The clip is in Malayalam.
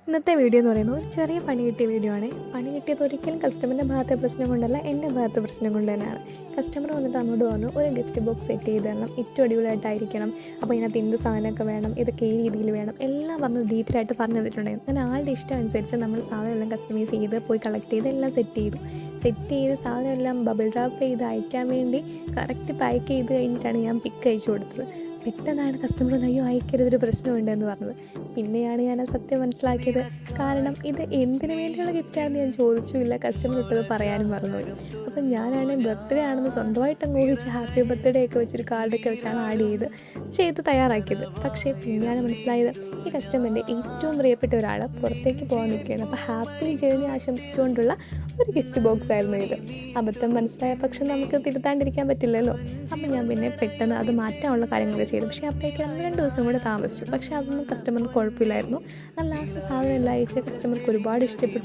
ഇന്നത്തെ വീഡിയോ എന്ന് പറയുന്നത് ഒരു ചെറിയ പണി കിട്ടിയ വീഡിയോ ആണ്. പണി കിട്ടിയത് ഒരിക്കലും കസ്റ്റമറിൻ്റെ ഭാഗത്തെ പ്രശ്നം കൊണ്ടല്ല, എൻ്റെ ഭാഗത്തെ പ്രശ്നം കൊണ്ട് തന്നെയാണ്. കസ്റ്റമർ വന്നിട്ട് അങ്ങോട്ട് പറഞ്ഞു ഒരു ഗിഫ്റ്റ് ബോക്സ് സെറ്റ് ചെയ്ത് തരണം, ഏറ്റവും അടിപൊളിയായിട്ടായിരിക്കണം, അപ്പോൾ ഇതിനകത്ത് എന്ത് സാധനമൊക്കെ വേണം, ഇതൊക്കെ ഈ രീതിയിൽ വേണം, എല്ലാം പറഞ്ഞ് ഡീറ്റെയിൽ ആയിട്ട് പറഞ്ഞു തന്നിട്ടുണ്ടായിരുന്നു. അങ്ങനെ ആളുടെ ഇഷ്ടം അനുസരിച്ച് നമ്മൾ സാധനം എല്ലാം കസ്റ്റമൈസ് ചെയ്ത് പോയി കളക്ട് ചെയ്ത് എല്ലാം സെറ്റ് ചെയ്ത് സാധനം എല്ലാം ബബിൾ റാപ്പ് ചെയ്ത് അയക്കാൻ വേണ്ടി കറക്റ്റ് പാക്ക് ചെയ്ത് കഴിഞ്ഞിട്ടാണ് ഞാൻ പിക്ക് അയച്ചു കൊടുത്തത്. പെട്ടെന്നാണ് കസ്റ്റമർ അയ്യോ അയക്കരുതൊരു പ്രശ്നമുണ്ടെന്ന് പറഞ്ഞത്. പിന്നെയാണ് ഞാൻ ആ സത്യം മനസ്സിലാക്കിയത്. കാരണം ഇത് എന്തിനു വേണ്ടിയുള്ള ഗിഫ്റ്റാണെന്ന് ഞാൻ ചോദിച്ചുമില്ല, കസ്റ്റമർ ഇട്ടത് പറയാനും മറന്നുപോയി. അപ്പം ഞാനാണ് ബർത്ത്ഡേ ആണെന്ന് സ്വന്തമായിട്ട് അങ്ങ് ഊഹിച്ച് ഹാപ്പി ബർത്ത്ഡേ ഒക്കെ വെച്ചൊരു കാർഡൊക്കെ വെച്ചാണ് ആഡ് ചെയ്ത് തയ്യാറാക്കിയത്. പക്ഷേ പിന്നെയാണ് മനസ്സിലായത് ഈ കസ്റ്റമറിൻ്റെ ഏറ്റവും പ്രിയപ്പെട്ട ഒരാൾ പുറത്തേക്ക് പോകാൻ നിൽക്കുകയാണ്. അപ്പോൾ ഹാപ്പി ജേർണി ആശംസിച്ചുകൊണ്ടുള്ള ഒരു ഗിഫ്റ്റ് ബോക്സ് ആയിരുന്നു ഇത്. അബദ്ധം മനസ്സിലായ പക്ഷെ നമുക്ക് തിരുത്താണ്ടിരിക്കാൻ പറ്റില്ലല്ലോ. അപ്പം ഞാൻ പിന്നെ പെട്ടെന്ന് അത് മാറ്റാനുള്ള കാര്യങ്ങളൊക്കെ ചെയ്തു. പക്ഷേ അപ്പോഴേക്ക് 2 ദിവസം കൂടെ താമസിച്ചു. പക്ഷേ അതൊന്നും കസ്റ്റമറിന് കുഴപ്പമില്ലായിരുന്നു. ആ ലാസ്റ്റ് സാധനം എല്ലാം അയച്ച കസ്റ്റമർക്ക് ഒരുപാട് ഇഷ്ടപ്പെട്ടു.